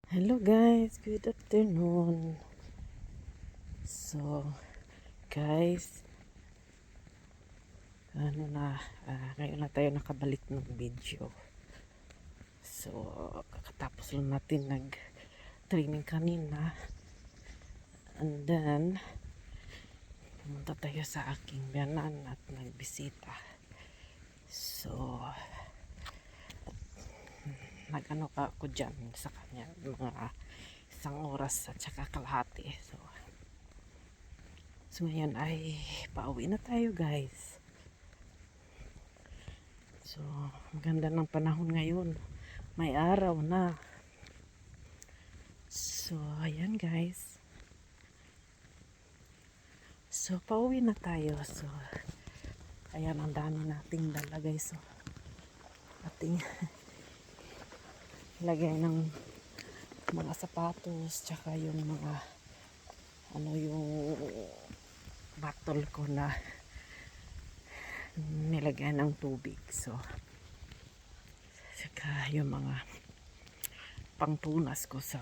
Hello guys, good afternoon. So, guys, ngayon na tayo nakabalik ng video. So, kakatapos lang natin nag-training kanina. And then, pumunta tayo sa aking biyanan at nagbisita. So, nag-ano pa ako dyan sa kanya, mga isang oras at saka kalahati. So ngayon ay pauwi na tayo guys. So, maganda ng panahon ngayon. May araw na. So, ayan guys. So, pauwi na tayo. So, ayan ang dami nating dala guys. So, ating lagay ng mga sapatos, tsaka yung mga yung bottle ko na nilagay ng tubig. So, tsaka yung mga pangtunas ko sa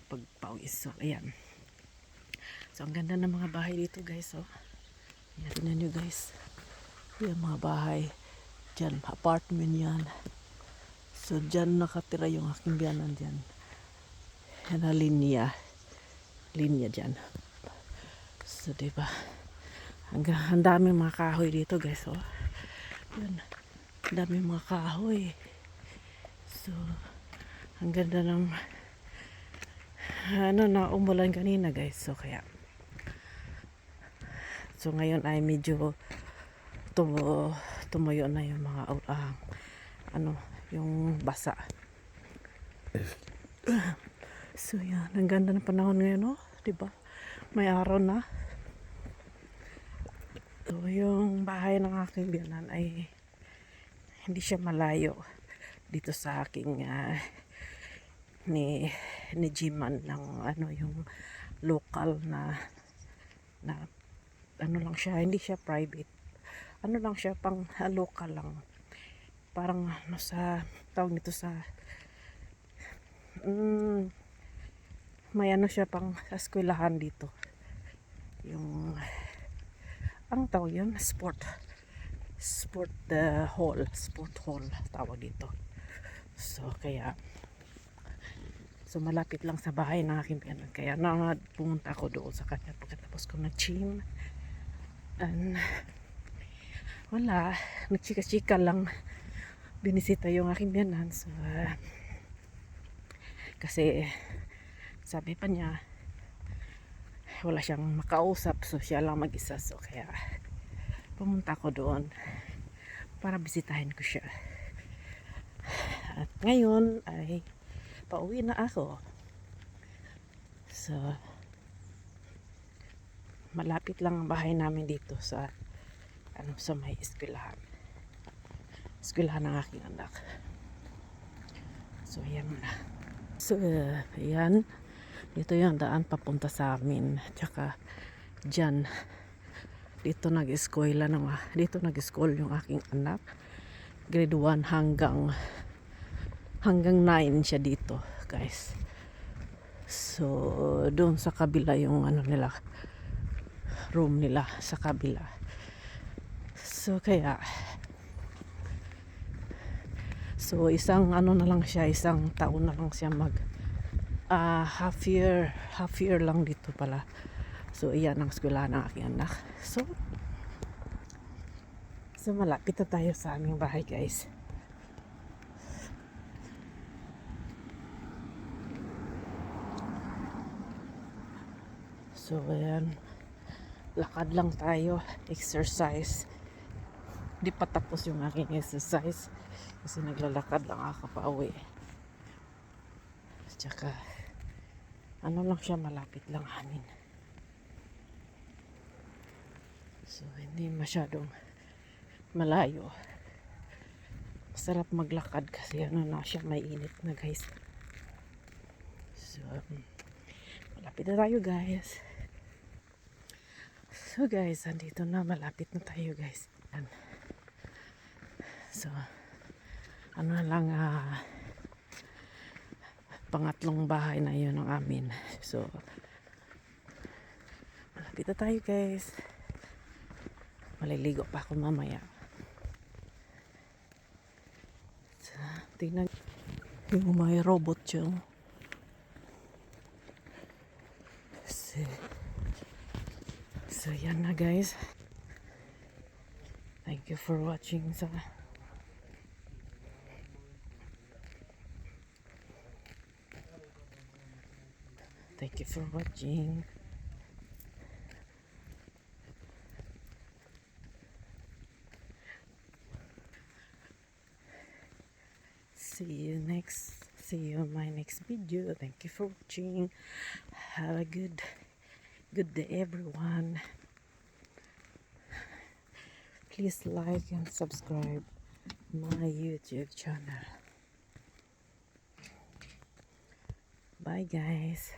pagpawis. So, ayan. So, ang ganda ng mga bahay dito guys. So, ayan, tingnan nyo guys. Yung mga bahay. Diyan, apartment yan. So, diyan nakatira yung aking biyanan diyan. Yan na linya. Linya diyan. So, diba? Ang dami mga kahoy dito guys. So, yan. Ang dami mga kahoy. So, ang ganda ng na umulan kanina guys. So, kaya so ngayon ay medyo tumuyo na yung mga yung basa. So yan, ang ganda ng panahon ngayon, no? 'Di ba? May araw na. So yung bahay ng aking biyanan ay hindi siya malayo dito sa aking ni Jiman ng yung local na lang siya, hindi siya private. Lang siya pang local lang. Parang sa tawag nito sa may siya pang eskwelahan dito. Yung ang tawag yun, sport hall tawag dito. So kaya malapit lang sa bahay ng aking pianan, kaya pumunta ako doon sa kanya pagkatapos ko nag-gym. And wala, nagchika-chika lang, binisita yung aking biyanan. So kasi sabi pa niya wala siyang makausap, so siya lang mag-isa. So kaya pumunta ko doon para bisitahin ko siya. At ngayon ay pauwi na ako. So malapit lang ang bahay namin dito sa sa may eskwelahan ng aking anak. So ayan na. So ayan, dito yung daan papunta sa amin. Tsaka dyan, dito nag-eskwela dito nag-school yung aking anak. Grade 1 hanggang 9 siya dito, guys. So doon sa kabila yung room nila sa kabila. So kaya isang na lang siya, isang taon na lang siya half year lang dito pala. So iyan ang eskwelahan ng aking anak. So malapit na tayo sa aming bahay guys. So ayan, lakad lang tayo, exercise. Di pa tapos yung aking exercise kasi naglalakad lang ako pa uwi. Tsaka lang siya, malapit lang amin. So hindi masyadong malayo. Masarap maglakad kasi na siya, may init na guys. So malapit na tayo guys. So guys, andito na, malapit na tayo guys. So lang pangatlong bahay na yun ng amin. So, malapit na tayo guys. Maliligo pa ako mamaya. So, tingnan yung may robot yung so yan na guys. Thank you for watching. So, thank you for watching. See you in my next video. Thank you for watching. Have a good day everyone. Please like and subscribe my YouTube channel. Bye guys.